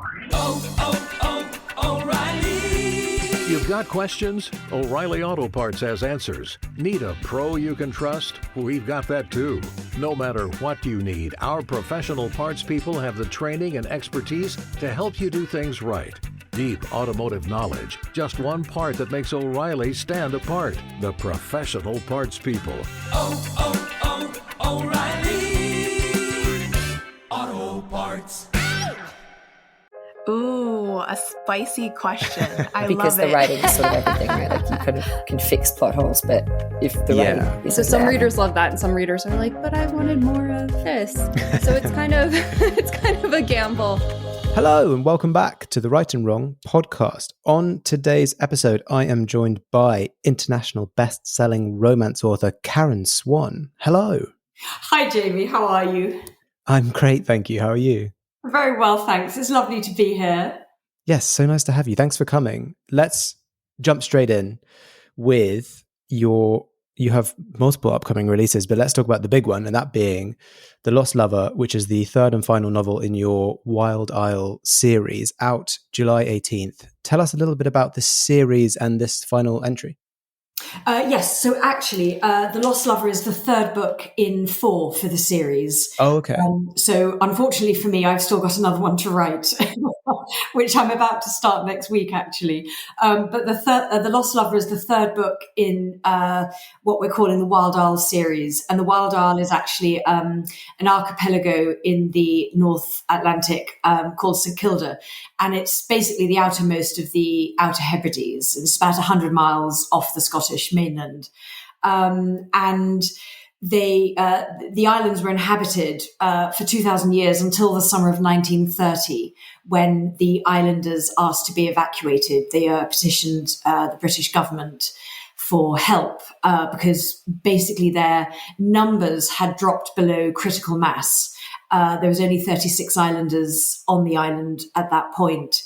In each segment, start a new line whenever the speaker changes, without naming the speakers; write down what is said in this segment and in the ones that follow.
O'Reilly! You've got questions? O'Reilly Auto Parts has answers. Need a pro you can trust? We've got that too. No matter what you need, our professional parts people have the training and expertise to help you do things right. Deep automotive knowledge, just one part that makes O'Reilly stand apart. The professional parts people. O'Reilly Auto Parts.
Ooh, a spicy question. I
because
love
the
it.
writing is sort of everything, right? Like you kind of can fix plot holes, but if the writing isn't
so some
there,
readers love that, and some readers are like, "But I wanted more of this." So it's kind of a gamble.
Hello and welcome back to the Right and Wrong podcast. On today's episode, I am joined by international best-selling romance author Karen Swan. Hello.
Hi, Jamie. How are you?
I'm great, thank you. How are you?
Very well, thanks. It's lovely to be here.
Yes, so nice to have you. Thanks for coming. Let's jump straight in with you have multiple upcoming releases, but let's talk about the big one, and that being The Lost Lover, which is the third and final novel in your Wild Isle series, out July 18th. Tell us a little bit about this series and this final entry.
Yes, so actually, The Lost Lover is the third book in 4 for the series.
Oh, okay.
So unfortunately for me, I've still got another one to write, which I'm about to start next week, actually. But The Lost Lover is the third book in what we're calling the Wild Isle series. And the Wild Isle is actually an archipelago in the North Atlantic called St Kilda. And it's basically the outermost of the Outer Hebrides. It's about 100 miles off the Scottish mainland. And the islands were inhabited for 2,000 years until the summer of 1930, when the islanders asked to be evacuated. They petitioned the British government for help because basically their numbers had dropped below critical mass. There was only 36 islanders on the island at that point.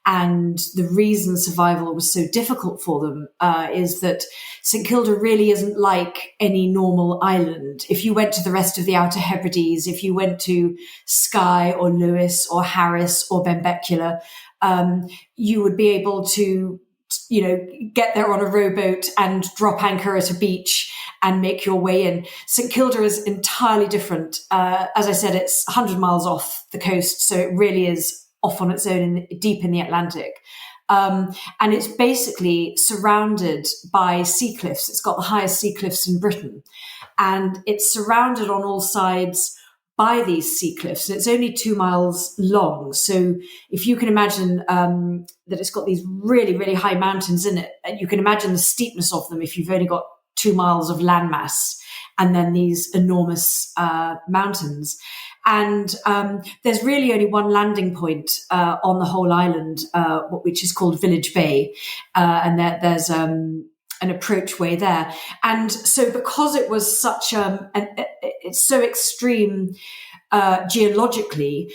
And the reason survival was so difficult for them is that St Kilda really isn't like any normal island. If you went to the rest of the Outer Hebrides, if you went to Skye or Lewis or Harris or Benbecula, you would be able to, get there on a rowboat and drop anchor at a beach and make your way in. St Kilda is entirely different. As I said, it's 100 miles off the coast, so it really is off on its own deep in the Atlantic. And it's basically surrounded by sea cliffs. It's got the highest sea cliffs in Britain. And it's surrounded on all sides by these sea cliffs. And it's only 2 miles long. So if you can imagine that it's got these really, really high mountains in it, and you can imagine the steepness of them if you've only got 2 miles of landmass and then these enormous mountains. And there's really only one landing point on the whole island, which is called Village Bay. And there's an approachway there. And so because it was such it's so extreme geologically,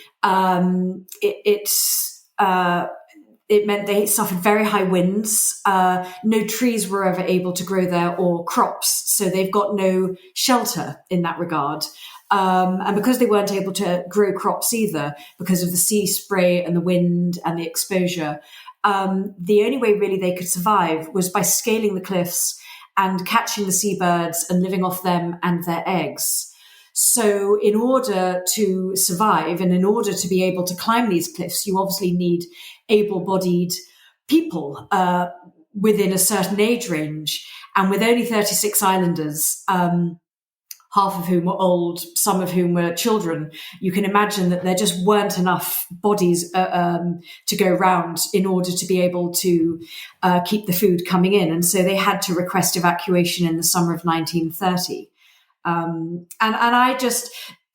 it meant they suffered very high winds. No trees were ever able to grow there or crops. So they've got no shelter in that regard. And because they weren't able to grow crops either, because of the sea spray and the wind and the exposure, the only way really they could survive was by scaling the cliffs and catching the seabirds and living off them and their eggs. So in order to survive and in order to be able to climb these cliffs, you obviously need able-bodied people within a certain age range. And with only 36 islanders, half of whom were old, some of whom were children, you can imagine that there just weren't enough bodies to go round in order to be able to keep the food coming in. And so they had to request evacuation in the summer of 1930. And I just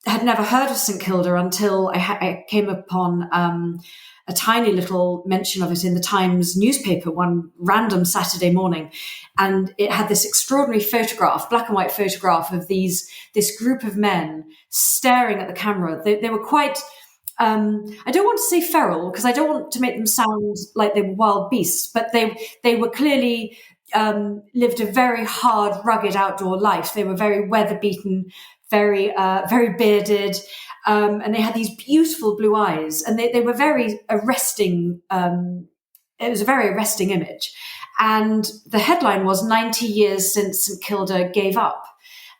had never heard of St Kilda until I came upon a tiny little mention of it in the Times newspaper one random Saturday morning. And it had this extraordinary photograph, black and white photograph of this group of men staring at the camera. They were quite, I don't want to say feral because I don't want to make them sound like they were wild beasts, but they were clearly lived a very hard, rugged outdoor life. They were very weather beaten, very bearded. And they had these beautiful blue eyes, and they were very arresting. It was a very arresting image. And the headline was 90 years since St Kilda gave up.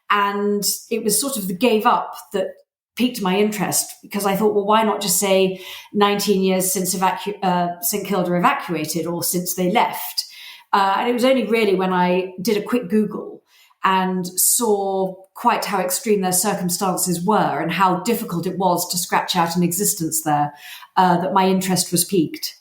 And it was sort of the gave up that piqued my interest, because I thought, well, why not just say 19 years since St Kilda evacuated, or since they left? And it was only really when I did a quick Google and saw quite how extreme their circumstances were and how difficult it was to scratch out an existence there, that my interest was piqued.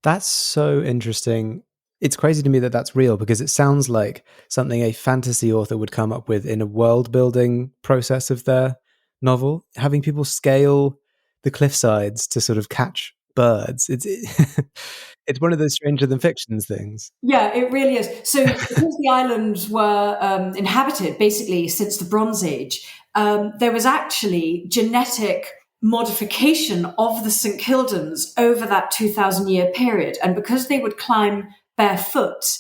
That's so interesting. It's crazy to me that that's real, because it sounds like something a fantasy author would come up with in a world building process of their novel, having people scale the cliff sides to sort of catch birds. It's one of those stranger than fictions things.
Yeah, it really is. So because the islands were inhabited basically since the Bronze Age, there was actually genetic modification of the St Kildans over that 2,000-year period. And because they would climb barefoot,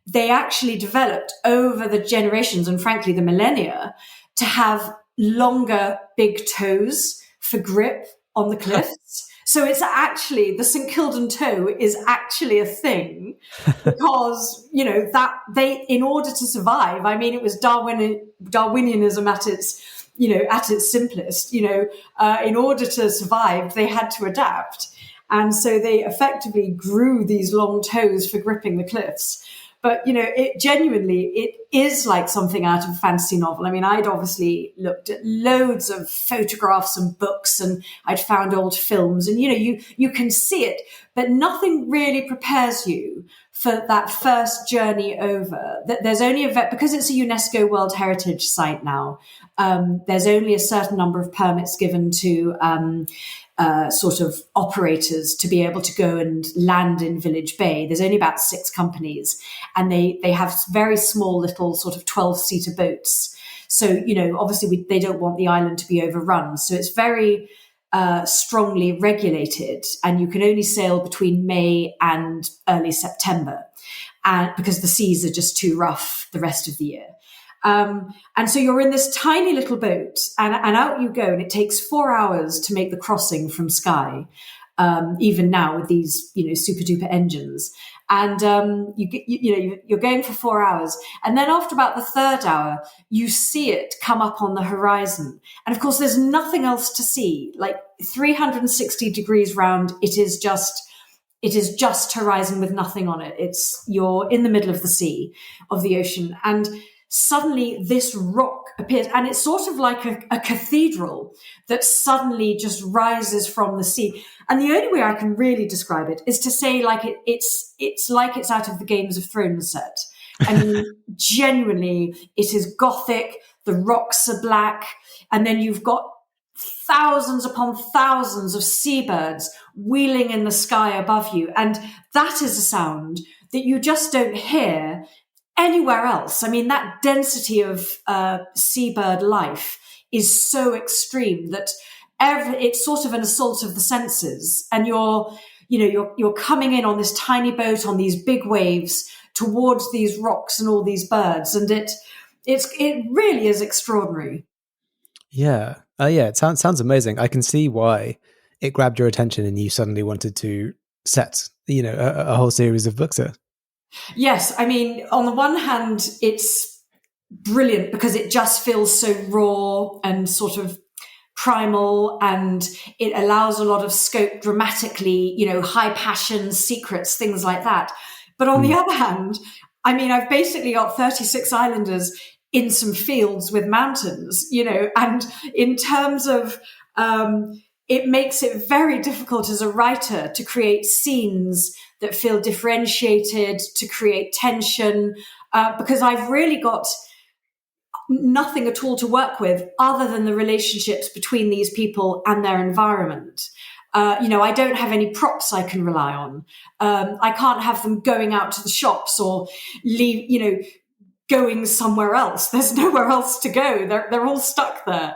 they actually developed over the generations, and frankly the millennia, to have longer big toes for grip on the cliffs. So it's actually, the St Kildan toe is actually a thing, because, that they, in order to survive, I mean, it was Darwinianism at its simplest, in order to survive, they had to adapt. And so they effectively grew these long toes for gripping the cliffs. But, it is like something out of a fantasy novel. I mean, I'd obviously looked at loads of photographs and books, and I'd found old films, and, you can see it, but nothing really prepares you for that first journey over. There's only because it's a UNESCO World Heritage Site now, there's only a certain number of permits given to sort of operators to be able to go and land in Village Bay. There's only about 6 companies, and they have very small little sort of 12-seater boats. So, obviously they don't want the island to be overrun. So it's very strongly regulated, and you can only sail between May and early September, and because the seas are just too rough the rest of the year. And so you're in this tiny little boat, and out you go, and it takes 4 hours to make the crossing from Skye, even now with these, super duper engines. And you're going for 4 hours, and then after about the 3rd hour, you see it come up on the horizon. And of course, there's nothing else to see. Like 360 degrees round, it is just horizon with nothing on it. You're in the middle of the sea, of the ocean, and suddenly this rock appears, and it's sort of like a cathedral that suddenly just rises from the sea. And the only way I can really describe it is to say, like, it's like it's out of the Games of Thrones set. I mean, genuinely, it is gothic, the rocks are black, and then you've got thousands upon thousands of seabirds wheeling in the sky above you. And that is a sound that you just don't hear anywhere else. I mean, that density of seabird life is so extreme that it's sort of an assault of the senses. And you're coming in on this tiny boat on these big waves towards these rocks and all these birds, and it really is extraordinary.
Yeah, it sounds amazing. I can see why it grabbed your attention, and you suddenly wanted to set a whole series of books here.
Yes, I mean, on the one hand, it's brilliant because it just feels so raw and sort of primal, and it allows a lot of scope dramatically, high passion, secrets, things like that. But on the other hand, I mean, I've basically got 36 islanders in some fields with mountains, and in terms of it makes it very difficult as a writer to create scenes that feel differentiated, to create tension, because I've really got nothing at all to work with other than the relationships between these people and their environment. I don't have any props I can rely on. I can't have them going out to the shops or going somewhere else. There's nowhere else to go. They're all stuck there.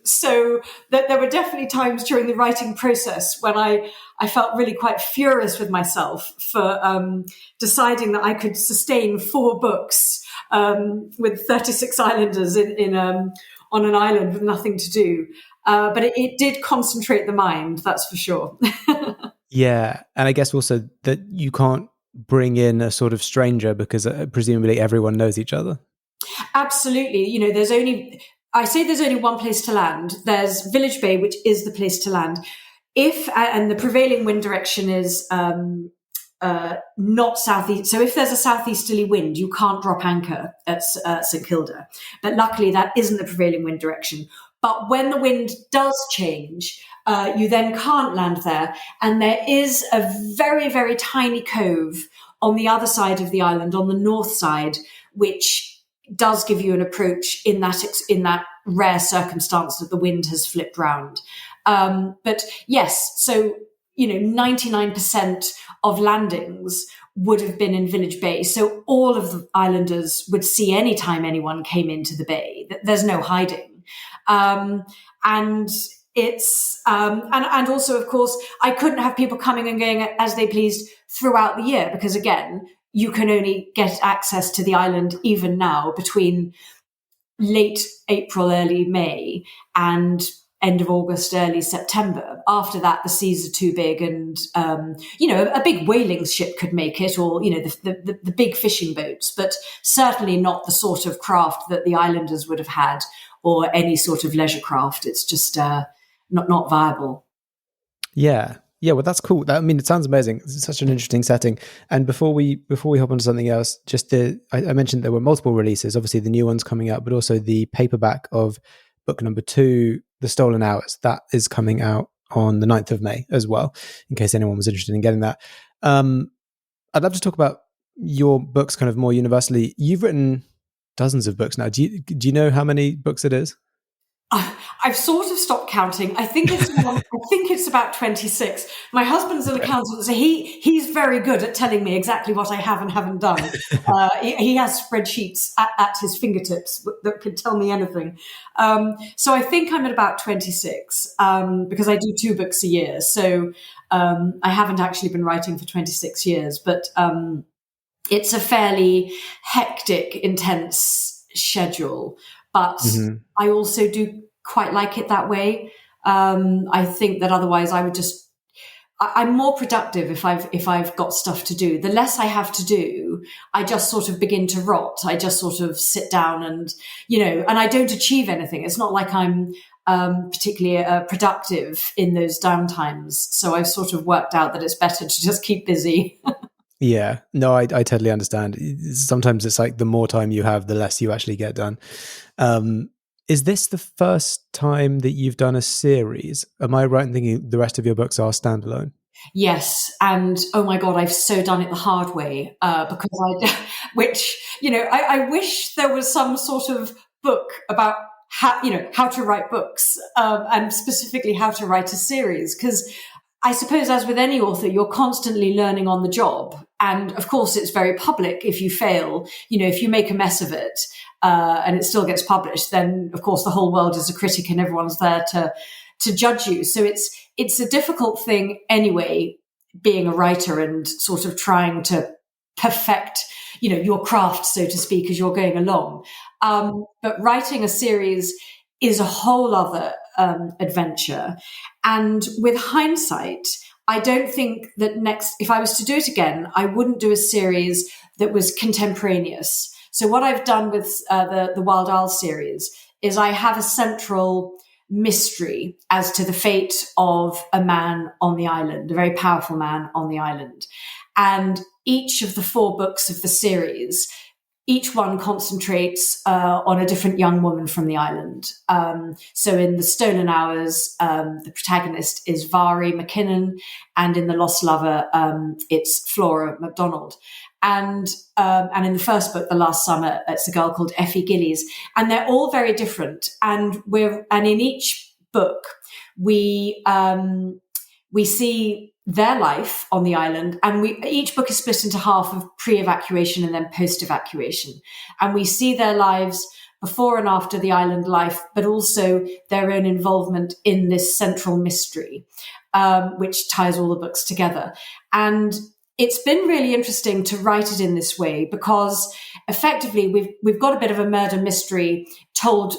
So there were definitely times during the writing process when I felt really quite furious with myself for deciding that I could sustain 4 books with 36 islanders on on an island with nothing to do. But it did concentrate the mind, that's for sure.
Yeah. And I guess also that you can't bring in a sort of stranger because presumably everyone knows each other.
Absolutely. You know, there's only one place to land. There's Village Bay, which is the place to land. And the prevailing wind direction is not southeast. So if there's a southeasterly wind, you can't drop anchor at St Kilda. But luckily, that isn't the prevailing wind direction. But when the wind does change, you then can't land there. And there is a very, very tiny cove on the other side of the island, on the north side, which does give you an approach in that rare circumstance that the wind has flipped round. But yes, so, 99% of landings would have been in Village Bay. So all of the islanders would see any time anyone came into the bay. There's no hiding. And it's, and also, of course, I couldn't have people coming and going as they pleased throughout the year, because again, you can only get access to the island even now between late April, early May and end of August, early September. After that, the seas are too big and, a big whaling ship could make it, or, the big fishing boats, but certainly not the sort of craft that the islanders would have had or any sort of leisure craft. It's just not viable.
Yeah. Yeah, well, that's cool. It sounds amazing. It's such an interesting setting. And before we hop on to something else, I mentioned there were multiple releases. Obviously, the new one's coming out, but also the paperback of book number 2, The Stolen Hours, that is coming out on the 9th of May as well, in case anyone was interested in getting that. I'd love to talk about your books kind of more universally. You've written dozens of books now. Do you know how many books it is?
I've sort of stopped counting. I think it's about 26. My husband's an accountant, so he's very good at telling me exactly what I have and haven't done. He has spreadsheets at his fingertips that could tell me anything. So I think I'm at about 26 because I do 2 books a year. So I haven't actually been writing for 26 years, but it's a fairly hectic, intense schedule. But I also do quite like it that way. I think that otherwise I'm more productive if I've got stuff to do. The less I have to do, I just sort of begin to rot. I just sort of sit down and, and I don't achieve anything. It's not like I'm particularly productive in those downtimes. So I've sort of worked out that it's better to just keep busy.
Yeah, no, I totally understand. Sometimes it's like the more time you have, the less you actually get done. Is this the first time that you've done a series? Am I right in thinking the rest of your books are standalone?
Yes. And oh my God, I've so done it the hard way because I wish there was some sort of book about how to write books and specifically how to write a series. Because I suppose, as with any author, you're constantly learning on the job. And of course, it's very public if you fail. If you make a mess of it and it still gets published, then of course the whole world is a critic and everyone's there to judge you. So it's a difficult thing anyway, being a writer and sort of trying to perfect, your craft, so to speak, as you're going along. But writing a series is a whole other adventure. And with hindsight, I don't think that if I was to do it again, I wouldn't do a series that was contemporaneous. So what I've done with the Wild Isle series is I have a central mystery as to the fate of a man on the island, a very powerful man on the island. And each of the 4 books of the series, each one concentrates on a different young woman from the island. So in The Stolen Hours, the protagonist is Vari McKinnon, and in The Lost Lover, it's Flora MacDonald. And in the first book, The Last Summer, it's a girl called Effie Gillies. And they're all very different. And in each book, we see their life on the island, and each book is split into half of pre-evacuation and then post-evacuation, and we see their lives before and after the island life, but also their own involvement in this central mystery, which ties all the books together. And it's been really interesting to write it in this way because effectively we've got a bit of a murder mystery told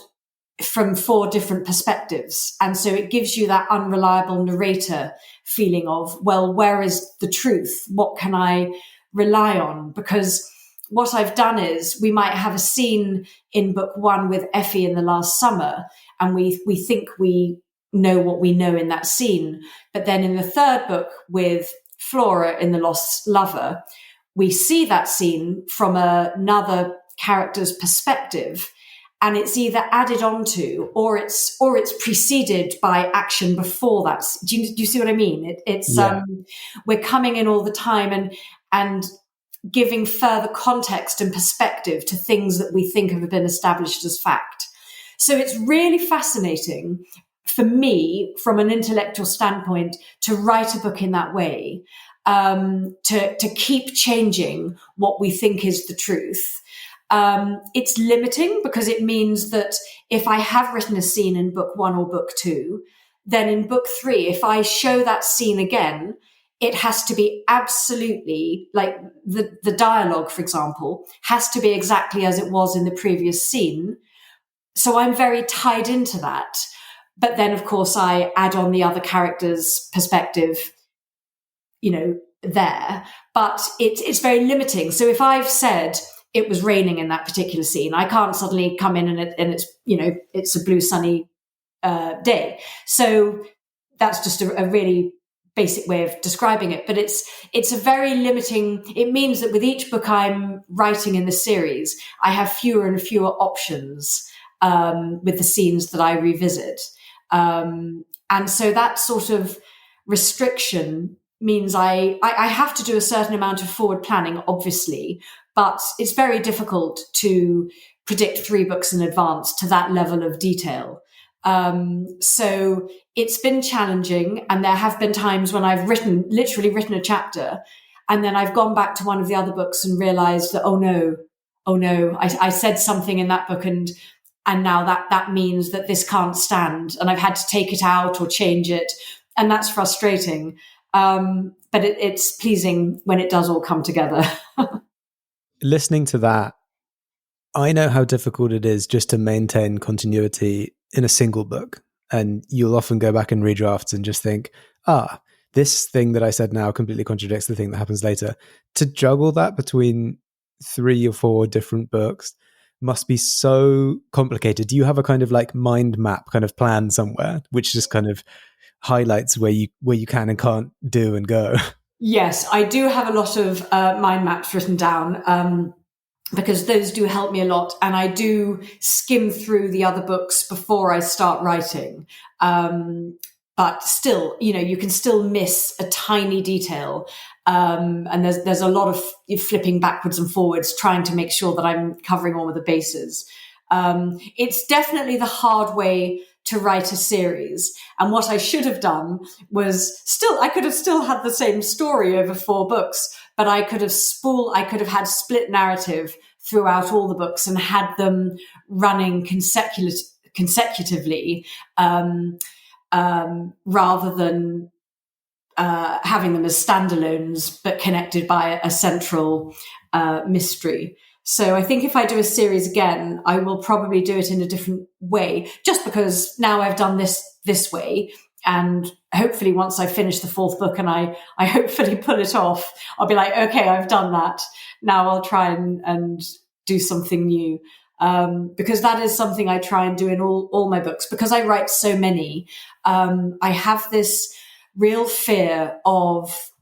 from 4 different perspectives. And so it gives you that unreliable narrator feeling of, well, where is the truth? What can I rely on? Because what I've done is we might have a scene in book 1 with Effie in the last summer, and we think we know what we know in that scene. But then in the 3rd book with Flora in The Lost Lover, we see that scene from another character's perspective. And it's either added onto or it's preceded by action before that. Do you see what I mean? We're coming in all the time and giving further context and perspective to things that we think have been established as fact. So it's really fascinating for me, from an intellectual standpoint, to write a book in that way, to keep changing what we think is the truth. It's limiting because it means that if I have written a scene in book 1 or book 2, then in book 3, if I show that scene again, it has to be absolutely, like the dialogue, for example, has to be exactly as it was in the previous scene. So I'm very tied into that. But then, of course, I add on the other character's perspective, there. But it's very limiting. So if I've said it was raining in that particular scene, I can't suddenly come in and it's a blue sunny day. So that's just a really basic way of describing it. But it's a very limiting. It means that with each book I'm writing in the series, I have fewer and fewer options with the scenes that I revisit. And so that sort of restriction means I have to do a certain amount of forward planning, obviously, but it's very difficult to predict 3 books in advance to that level of detail. So it's been challenging, and there have been times when I've literally written a chapter, and then I've gone back to one of the other books and realized that, oh no, I said something in that book, and now that means that this can't stand, and I've had to take it out or change it, and that's frustrating. But it's pleasing when it does all come together.
Listening to that, I know how difficult it is just to maintain continuity in a single book. And you'll often go back and read drafts and just think, this thing that I said now completely contradicts the thing that happens later. To juggle that between 3 or 4 different books must be so complicated. Do you have a kind of like mind map kind of plan somewhere, which just kind of highlights where you can and can't do and go?
Yes, I do have a lot of mind maps written down, because those do help me a lot. And I do skim through the other books before I start writing. But still, you can still miss a tiny detail. And there's a lot of flipping backwards and forwards, trying to make sure that I'm covering all of the bases. It's definitely the hard way to write a series. And what I should have done was I could have still had the same story over 4 books, but I could have had split narrative throughout all the books and had them running consecutively, rather than having them as standalones, but connected by a central mystery. So I think if I do a series again, I will probably do it in a different way, just because now I've done this way. And hopefully once I finish the 4th book and I hopefully pull it off, I'll be like, okay, I've done that. Now I'll try and do something new. Because that is something I try and do in all my books, because I write so many. I have this real fear of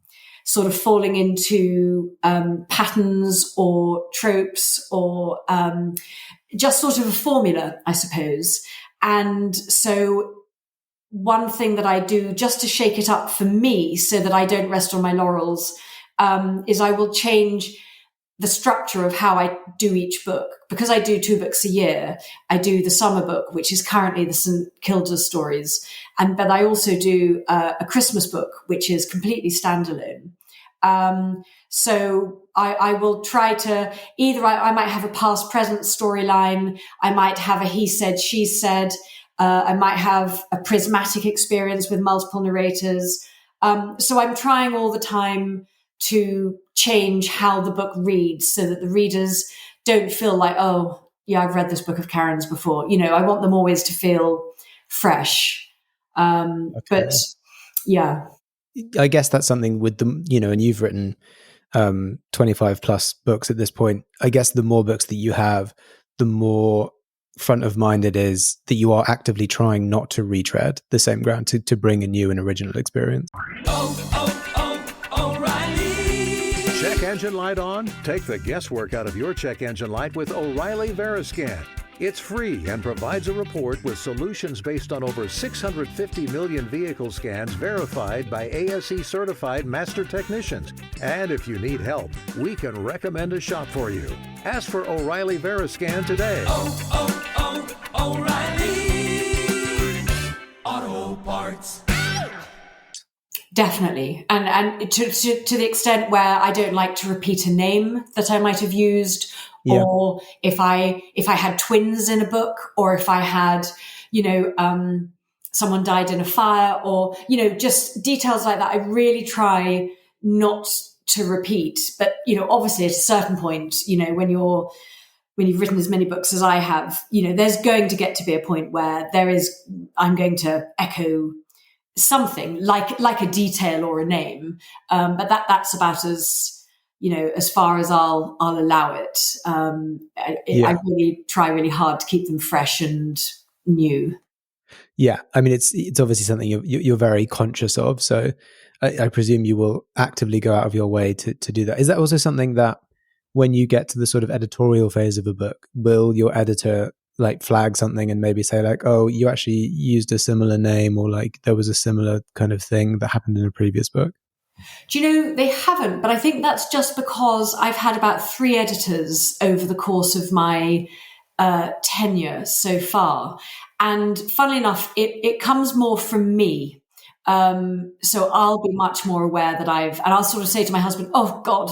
sort of falling into patterns or tropes or just sort of a formula, I suppose. And so one thing that I do just to shake it up for me so that I don't rest on my laurels is I will change the structure of how I do each book. Because I do 2 books a year, I do the summer book, which is currently the St. Kilda stories. But I also do a Christmas book, which is completely standalone. So I will try to either, I might have a past present storyline. I might have a he said, she said. I might have a prismatic experience with multiple narrators. So I'm trying all the time to change how the book reads so that the readers don't feel like, oh, yeah, I've read this book of Karen's before. I want them always to feel fresh. But yeah.
I guess that's something with the, and you've written 25 plus books at this point. I guess the more books that you have, the more front of mind it is that you are actively trying not to retread the same ground, to bring a new and original experience.
O'Reilly. Check engine light on? Take the guesswork out of your check engine light with O'Reilly Veriscan. It's free and provides a report with solutions based on over 650 million vehicle scans verified by ASE certified master technicians. And if you need help, we can recommend a shop for you. Ask for O'Reilly Veriscan today. O'Reilly Auto Parts.
Definitely. And to the extent where I don't like to repeat a name that I might have used, or if I had twins in a book, or if I had, someone died in a fire, or, just details like that, I really try not to repeat. But, obviously at a certain point, when you've written as many books as I have, there's going to get to be a point where I'm going to echo something like a detail or a name. But that's about as far as I'll allow it. I really try really hard to keep them fresh and new.
Yeah, I mean, it's obviously something you're very conscious of. So I presume you will actively go out of your way to do that. Is that also something that when you get to the sort of editorial phase of a book, will your editor flag something and maybe say oh, you actually used a similar name, or there was a similar kind of thing that happened in a previous book?
Do you know, they haven't, but I think that's just because I've had about 3 editors over the course of my tenure so far. And funnily enough, it comes more from me. So I'll be much more aware that and I'll sort of say to my husband, oh God.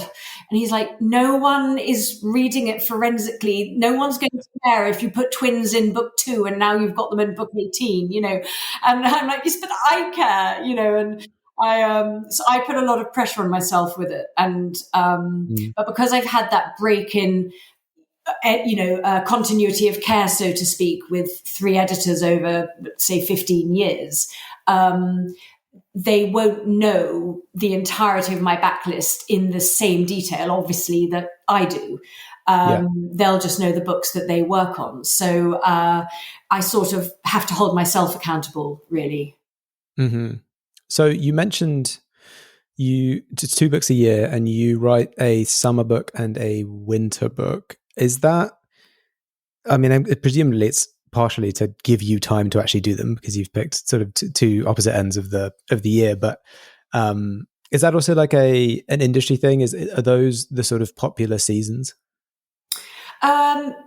And he's like, no one is reading it forensically. No one's going to care if you put twins in book 2 and now you've got them in book 18, And I'm like, yes, but I care, and so I put a lot of pressure on myself with it. And, but because I've had that break in, continuity of care, so to speak, with 3 editors over, say, 15 years, they won't know the entirety of my backlist in the same detail, obviously, that I do. They'll just know the books that they work on. So I sort of have to hold myself accountable, really.
Mm-hmm. So you mentioned it's 2 books a year, and you write a summer book and a winter book. Is that, I mean, presumably it's partially to give you time to actually do them because you've picked sort of 2 opposite ends of the year. But is that also an industry thing? Are those the sort of popular seasons?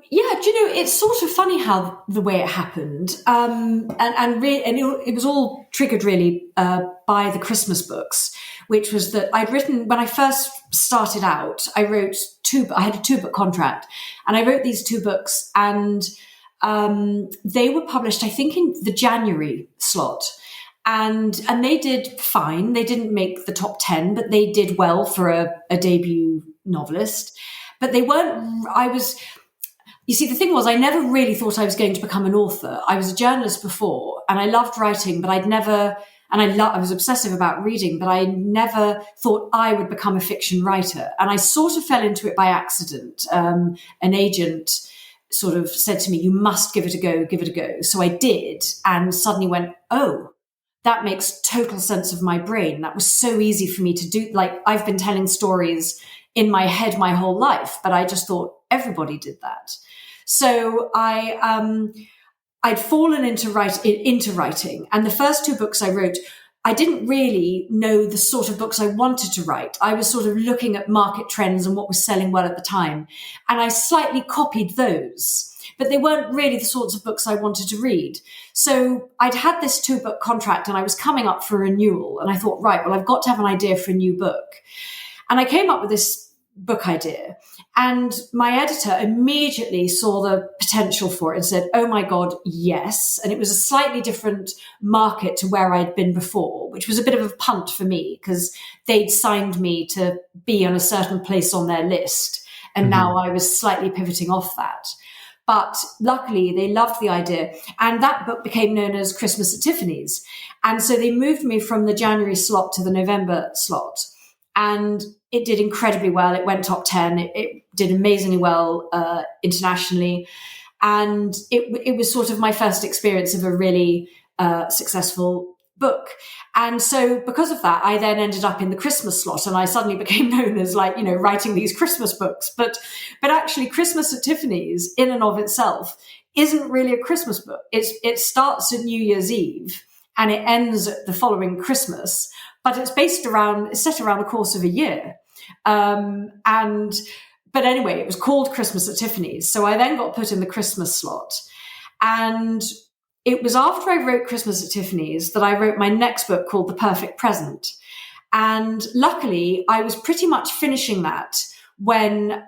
Yeah, do you know, it's sort of funny how the way it happened, and it was all triggered really by the Christmas books, which was that I'd written when I first started out. I had a 2-book contract, and I wrote these 2 books, and they were published, I think, in the January slot. And they did fine. They didn't make the top 10, but they did well for a debut novelist. But they weren't, you see, the thing was, I never really thought I was going to become an author. I was a journalist before, and I loved writing, but I was obsessive about reading, but I never thought I would become a fiction writer. And I sort of fell into it by accident. An agent sort of said to me, you must give it a go. So I did, and suddenly went, oh, that makes total sense of my brain. That was so easy for me to do. I've been telling stories in my head my whole life, but I just thought everybody did that. So I'd fallen into writing. And the first 2 books I wrote, I didn't really know the sort of books I wanted to write. I was sort of looking at market trends and what was selling well at the time. And I slightly copied those, but they weren't really the sorts of books I wanted to read. So I'd had this 2-book contract and I was coming up for renewal. And I thought, right, well, I've got to have an idea for a new book. And I came up with this book idea, and my editor immediately saw the potential for it and said, oh my God, yes. And it was a slightly different market to where I'd been before, which was a bit of a punt for me because they'd signed me to be on a certain place on their list. And now I was slightly pivoting off that. But luckily, they loved the idea. And that book became known as Christmas at Tiffany's. And so they moved me from the January slot to the November slot. And it did incredibly well. It went top 10. It did amazingly well internationally. And it was sort of my first experience of a really successful book. And so because of that, I then ended up in the Christmas slot, and I suddenly became known as writing these Christmas books. But actually Christmas at Tiffany's in and of itself isn't really a Christmas book. It starts at New Year's Eve and it ends at the following Christmas, but it's set around the course of a year. But anyway, it was called Christmas at Tiffany's. So I then got put in the Christmas slot, and it was after I wrote Christmas at Tiffany's that I wrote my next book called The Perfect Present. And luckily, I was pretty much finishing that when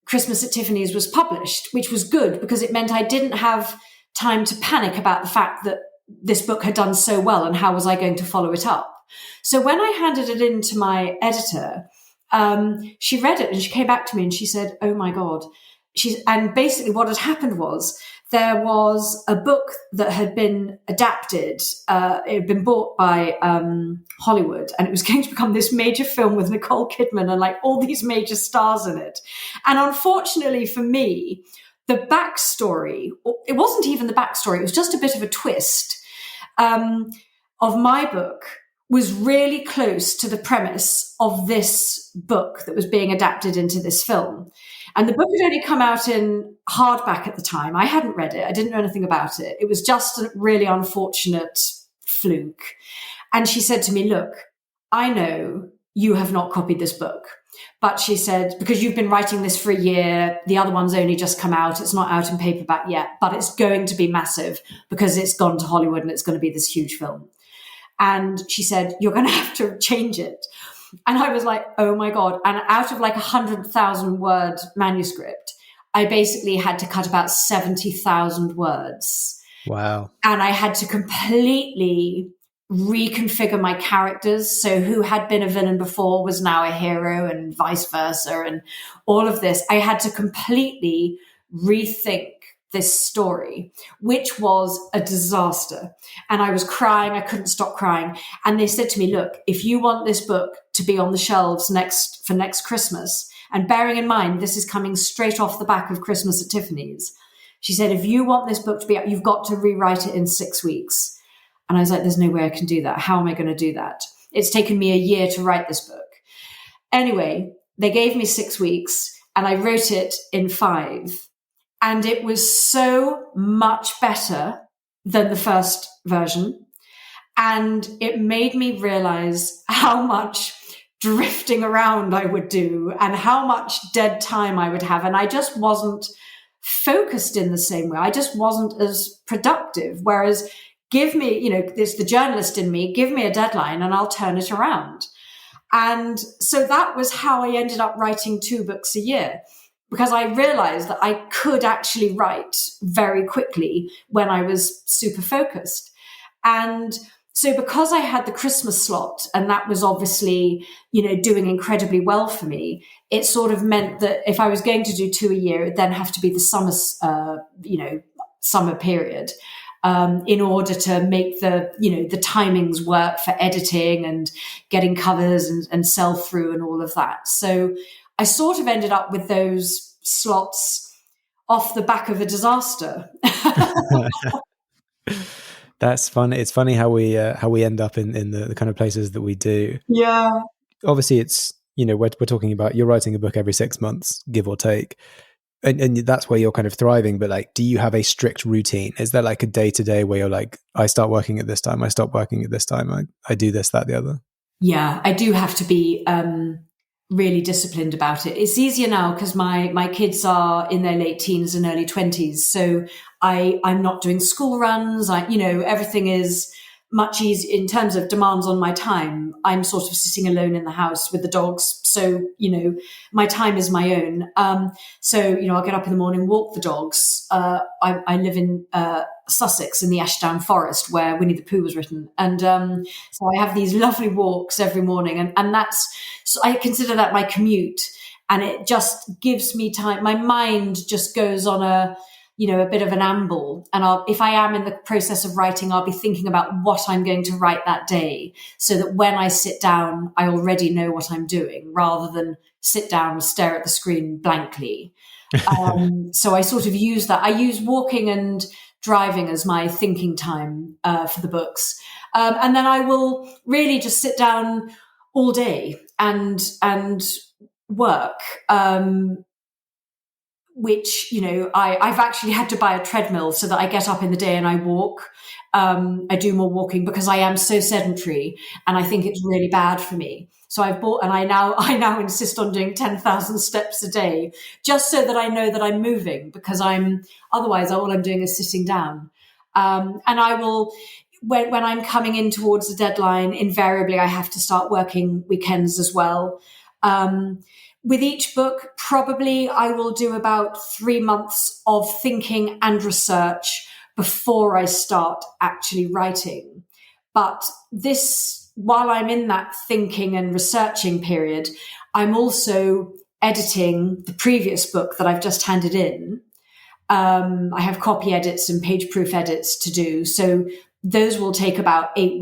Christmas at Tiffany's was published, which was good because it meant I didn't have time to panic about the fact that this book had done so well and how was I going to follow it up. So when I handed it in to my editor, she read it and she came back to me and she said, "Oh my God." And basically what had happened was there was a book that had been adapted. It had been bought by Hollywood, and it was going to become this major film with Nicole Kidman and all these major stars in it. And unfortunately for me, the backstory, it wasn't even the backstory, it was just a bit of a twist of my book, was really close to the premise of this book that was being adapted into this film. And the book had only come out in hardback at the time. I hadn't read it. I didn't know anything about it. It was just a really unfortunate fluke. And she said to me, "Look, I know you have not copied this book, but," she said, "because you've been writing this for a year, the other one's only just come out. It's not out in paperback yet, but it's going to be massive because it's gone to Hollywood and it's going to be this huge film." And she said, "You're going to have to change it." And I was like, oh my God. And out of 100,000 word manuscript, I basically had to cut about 70,000 words.
Wow.
And I had to completely reconfigure my characters. So who had been a villain before was now a hero, and vice versa. And all of this, I had to completely rethink this story, which was a disaster. And I was crying. I couldn't stop crying. And they said to me, "Look, if you want this book to be on the shelves for next Christmas," and bearing in mind, this is coming straight off the back of Christmas at Tiffany's, she said, "if you want this book to be out, you've got to rewrite it in 6 weeks." And I was like, there's no way I can do that. How am I going to do that? It's taken me a year to write this book. Anyway, they gave me 6 weeks and I wrote it in 5. And it was so much better than the first version. And it made me realize how much drifting around I would do and how much dead time I would have. And I just wasn't focused in the same way. I just wasn't as productive. Whereas give me, there's the journalist in me, give me a deadline and I'll turn it around. And so that was how I ended up writing 2 books a year, because I realized that I could actually write very quickly when I was super focused. And so because I had the Christmas slot, and that was obviously, doing incredibly well for me, it sort of meant that if I was going to do 2 a year, it'd then have to be the summer period, in order to make the timings work for editing and getting covers and sell through and all of that. So I sort of ended up with those slots off the back of a disaster.
That's fun. It's funny how we end up in the kind of places that we do.
Yeah.
Obviously, it's we're talking about you're writing a book every 6 months, give or take, and that's where you're kind of thriving. But do you have a strict routine? Is there a day-to-day where you're I start working at this time, I stop working at this time, I do this, that, the other?
Yeah, I do have to be really disciplined about it. It's easier now because my kids are in their late teens and early 20s. So I'm not doing school runs. Everything is much easier in terms of demands on my time. I'm sort of sitting alone in the house with the dogs. So, my time is my own. I'll get up in the morning, walk the dogs. I live in Sussex in the Ashdown Forest where Winnie the Pooh was written. And so I have these lovely walks every morning. And so I consider that my commute. and it just gives me time. My mind just goes on a bit of an amble. And if I am in the process of writing, I'll be thinking about what I'm going to write that day, so that when I sit down, I already know what I'm doing, rather than sit down and stare at the screen blankly. So I sort of use that. I use walking and driving as my thinking time for the books. And then I will really just sit down all day and work. Which, I've actually had to buy a treadmill so that I get up in the day and I walk. I do more walking because I am so sedentary and I think it's really bad for me. So I've bought, and I now insist on doing 10,000 steps a day, just so that I know that I'm moving, because otherwise all I'm doing is sitting down. And I will, when I'm coming in towards the deadline, invariably I have to start working weekends as well. With each book, probably I will do about 3 months of thinking and research before I start actually writing. But while I'm in that thinking and researching period, I'm also editing the previous book that I've just handed in. I have copy edits and page proof edits to do. So those will take about 8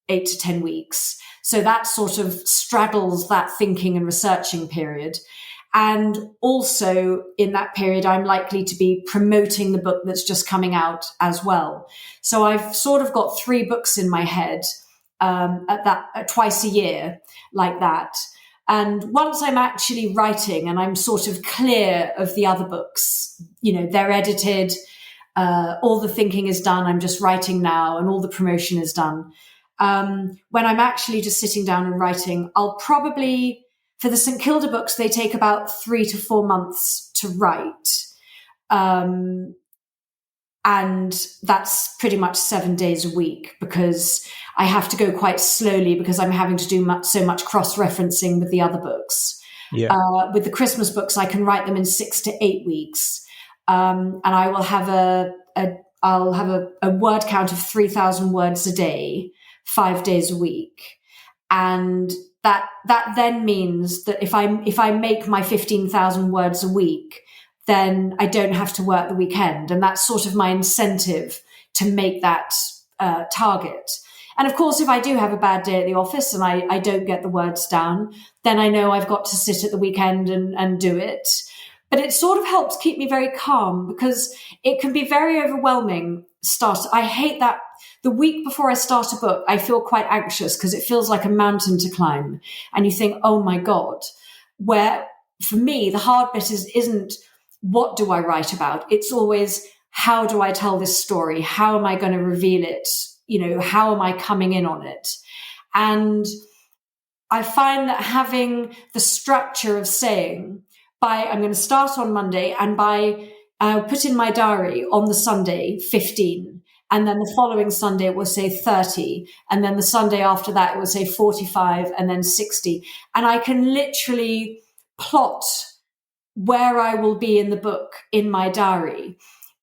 to 10 weeks. So that sort of straddles that thinking and researching period. And also in that period, I'm likely to be promoting the book that's just coming out as well. So I've sort of got 3 books in my head twice a year, like that. And once I'm actually writing and I'm sort of clear of the other books, they're edited, all the thinking is done, I'm just writing now, and all the promotion is done. When I'm actually just sitting down and writing, I'll probably, for the St. Kilda books, they take about 3 to 4 months to write. And that's pretty much 7 days a week, because I have to go quite slowly because I'm having to do so much cross-referencing with the other books.
Yeah.
With the Christmas books, I can write them in 6 to 8 weeks. And I will have I'll have a word count of 3,000 words a day, 5 days a week. And that then means that if I make my 15,000 words a week, then I don't have to work the weekend. And that's sort of my incentive to make that target. And of course, if I do have a bad day at the office and I don't get the words down, then I know I've got to sit at the weekend and do it. But it sort of helps keep me very calm, because it can be very overwhelming. I hate that. The week before I start a book, I feel quite anxious because it feels like a mountain to climb. And you think, oh my God, where for me, the hard bit isn't what do I write about? It's always, how do I tell this story? How am I going to reveal it? How am I coming in on it? And I find that having the structure of saying, I'm going to start on Monday, and I'll put in my diary on the Sunday 15, and then the following Sunday it will say 30, and then the Sunday after that it will say 45, and then 60. And I can literally plot where I will be in the book in my diary,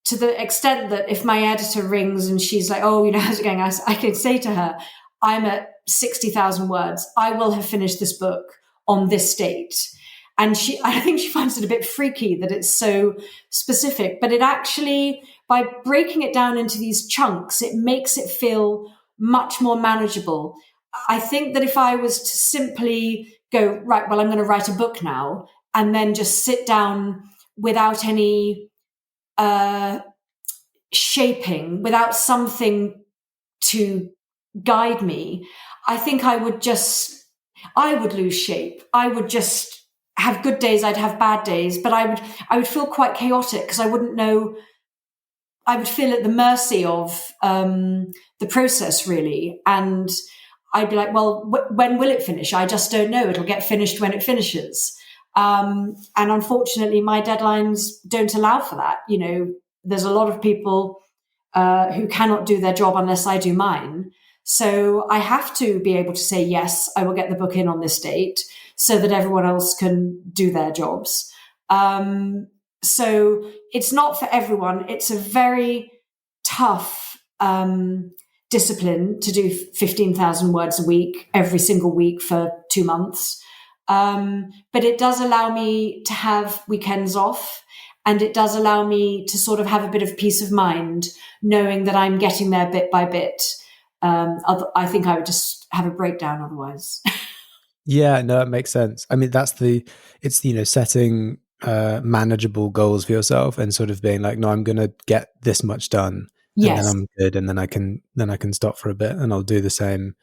to the extent that if my editor rings and she's like, oh, how's it going? I can say to her, I'm at 60,000 words. I will have finished this book on this date. And I think she finds it a bit freaky that it's so specific, but it actually, by breaking it down into these chunks, it makes it feel much more manageable. I think that if I was to simply go, right, well, I'm going to write a book now, and then just sit down without any shaping, without something to guide me, I think I would lose shape. I would just have good days, I'd have bad days, but I would feel quite chaotic, because I wouldn't know, I would feel at the mercy of the process, really. And I'd be like, well, when will it finish? I just don't know. It'll get finished when it finishes. And unfortunately, my deadlines don't allow for that. There's a lot of people who cannot do their job unless I do mine. So I have to be able to say, yes, I will get the book in on this date, so that everyone else can do their jobs. So it's not for everyone. It's a very tough discipline to do 15,000 words a week, every single week for 2 months. But it does allow me to have weekends off, and it does allow me to sort of have a bit of peace of mind, knowing that I'm getting there bit by bit. I think I would just have a breakdown otherwise.
Yeah, no, it makes sense. I mean, it's, setting manageable goals for yourself and sort of being like, no, I'm going to get this much done, and then
Yes.
I'm good, and then I can stop for a bit, and I'll do the same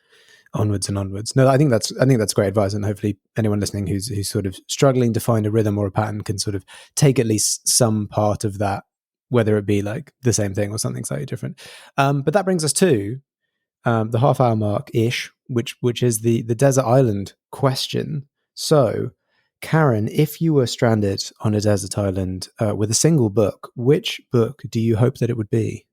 onwards and onwards. No, I think that's great advice, and hopefully anyone listening who's sort of struggling to find a rhythm or a pattern can sort of take at least some part of that, whether it be like the same thing or something slightly different. But that brings us to the half-hour mark ish, which is the desert island question. So, Karen, if you were stranded on a desert island with a single book, which book do you hope that it would be?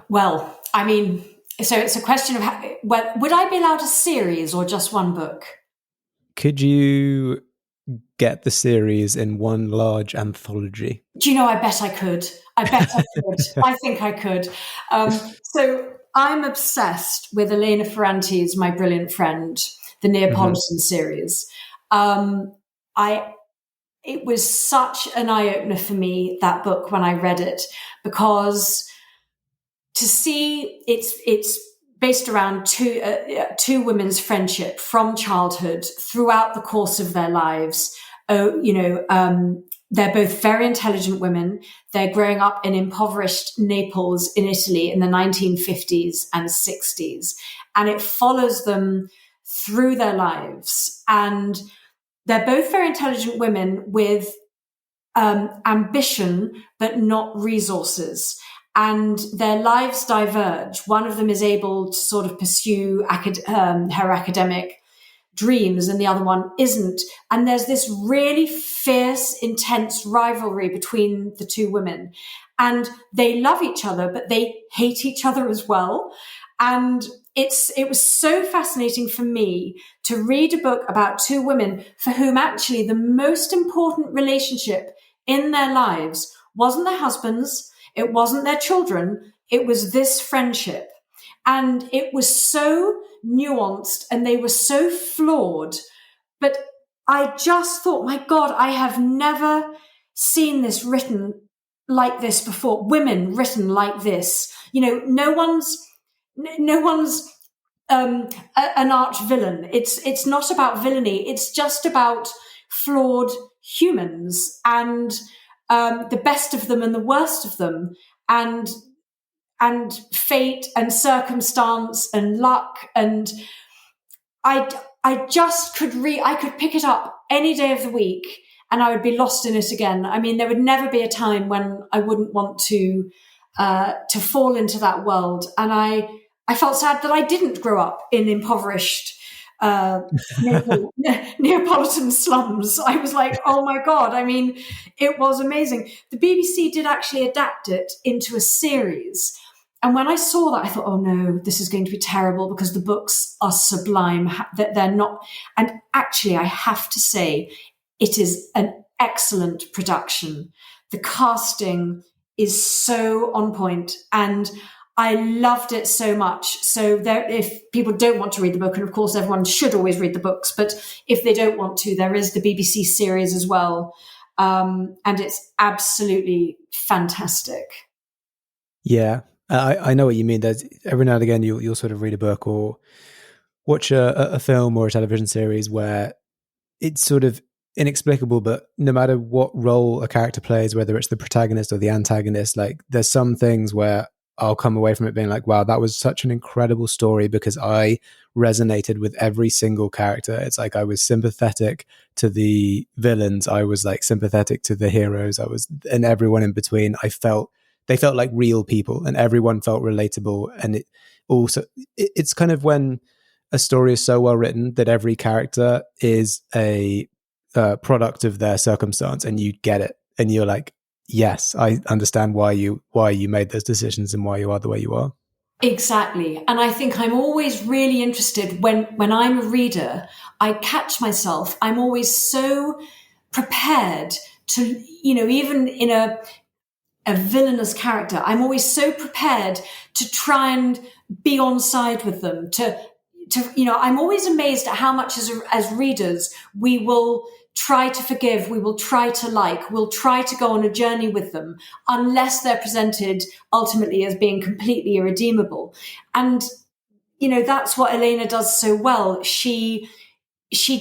Well, I mean, so it's a question of would I be allowed a series or just one book?
Could you get the series in one large anthology?
Do you know, I bet I could. I could. I think I could. So I'm obsessed with Elena Ferrante's My Brilliant Friend, the Neapolitan series. It was such an eye-opener for me, that book, when I read it, because to see it's based around two women's friendship from childhood throughout the course of their lives. They're both very intelligent women. They're growing up in impoverished Naples in Italy in the 1950s and 60s. And it follows them through their lives. And they're both very intelligent women with ambition, but not resources. And their lives diverge. One of them is able to sort of pursue her academic dreams, and the other one isn't. And there's this really fierce, intense rivalry between the two women. And they love each other, but they hate each other as well. And it was so fascinating for me to read a book about two women for whom actually the most important relationship in their lives wasn't their husbands, it wasn't their children, it was this friendship. And it was so nuanced and they were so flawed. But I just thought, my God, I have never seen this written like this before. Women written like this. No one's an arch villain. It's not about villainy. It's just about flawed humans and the best of them and the worst of them, and fate and circumstance and luck. And I just I could pick it up any day of the week and I would be lost in it again. I mean, there would never be a time when I wouldn't want to fall into that world. And I felt sad that I didn't grow up in impoverished Neapolitan slums. I was like, oh my God. I mean, it was amazing. The BBC did actually adapt it into a series. And when I saw that, I thought, oh no, this is going to be terrible because the books are sublime, that they're not. And actually, I have to say, it is an excellent production. The casting is so on point, and I loved it so much. So if people don't want to read the book, and of course everyone should always read the books, but if they don't want to, there is the BBC series as well. And it's absolutely fantastic.
Yeah, I know what you mean. There's every now and again you'll sort of read a book or watch a film or a television series where it's sort of inexplicable, but no matter what role a character plays, whether it's the protagonist or the antagonist, like there's some things where I'll come away from it being like, wow, that was such an incredible story because I resonated with every single character. It's like I was sympathetic to the villains, I was like sympathetic to the heroes, and everyone in between. They felt like real people, and everyone felt relatable. And it's kind of when a story is so well written that every character is a product of their circumstance, and you get it, and you're like, yes, I understand why you made those decisions and why you are the way you are.
Exactly. And I think I'm always really interested when I'm a reader, I catch myself, I'm always so prepared to, even in a villainous character, I'm always so prepared to try and be on side with them, to I'm always amazed at how much as readers we will try to forgive, we will try to like, we'll try to go on a journey with them, unless they're presented ultimately as being completely irredeemable. And, that's what Elena does so well. She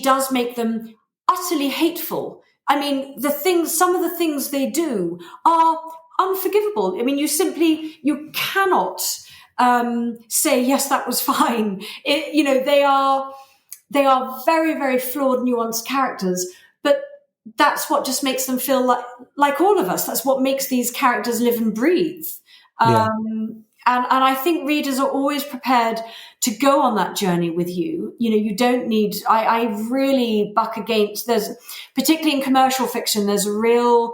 does make them utterly hateful. I mean, some of the things they do are unforgivable. I mean, you cannot say, yes, that was fine. They are very, very flawed, nuanced characters, but that's what just makes them feel like all of us. That's what makes these characters live and breathe. And I think readers are always prepared to go on that journey with you. You don't need, I really buck against, particularly in commercial fiction, there's a real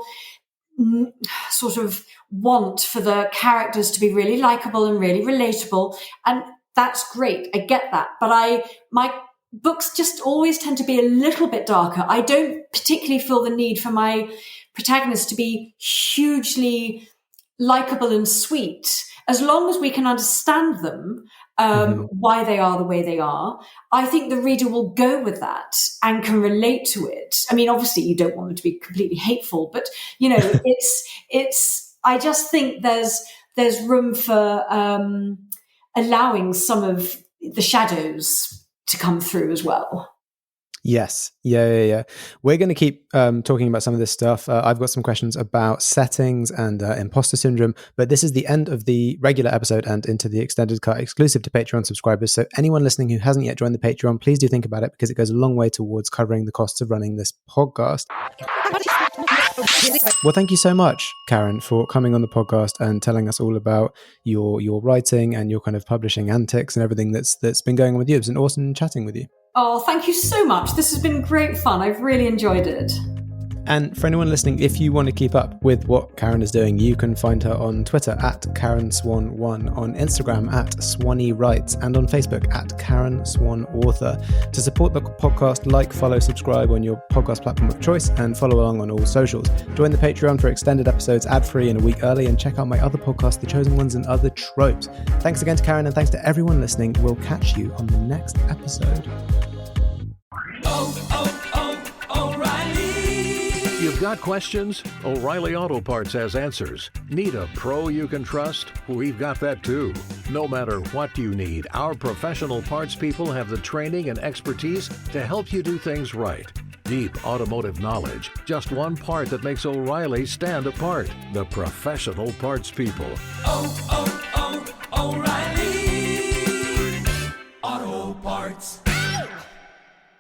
sort of want for the characters to be really likable and really relatable. And that's great. I get that. But my books just always tend to be a little bit darker. I don't particularly feel the need for my protagonists to be hugely likable and sweet. As long as we can understand them, why they are the way they are, I think the reader will go with that and can relate to it. I mean, obviously you don't want them to be completely hateful, but I just think there's room for allowing some of the shadows to come through as well.
Yes. Yeah. We're going to keep talking about some of this stuff. I've got some questions about settings and imposter syndrome, but this is the end of the regular episode and into the extended cut exclusive to Patreon subscribers. So anyone listening who hasn't yet joined the Patreon, please do think about it, because it goes a long way towards covering the costs of running this podcast. Well, thank you so much, Karen, for coming on the podcast and telling us all about your writing and your kind of publishing antics and everything that's been going on with you. It's been awesome chatting with you.
Oh, thank you so much. This has been great fun. I've really enjoyed it.
And for anyone listening, if you want to keep up with what Karen is doing, you can find her on Twitter at KarenSwan1, on Instagram at SwannyWrites, and on Facebook at Karen Swan Author. To support the podcast, like, follow, subscribe on your podcast platform of choice, and follow along on all socials. Join the Patreon for extended episodes ad-free and a week early, and check out my other podcast, The Chosen Ones and Other Tropes. Thanks again to Karen, and thanks to everyone listening. We'll catch you on the next episode.
You've got questions? O'Reilly Auto Parts has answers. Need a pro you can trust? We've got that too. No matter what you need, our professional parts people have the training and expertise to help you do things right. Deep automotive knowledge, just one part that makes O'Reilly stand apart. The professional parts people.
O'Reilly.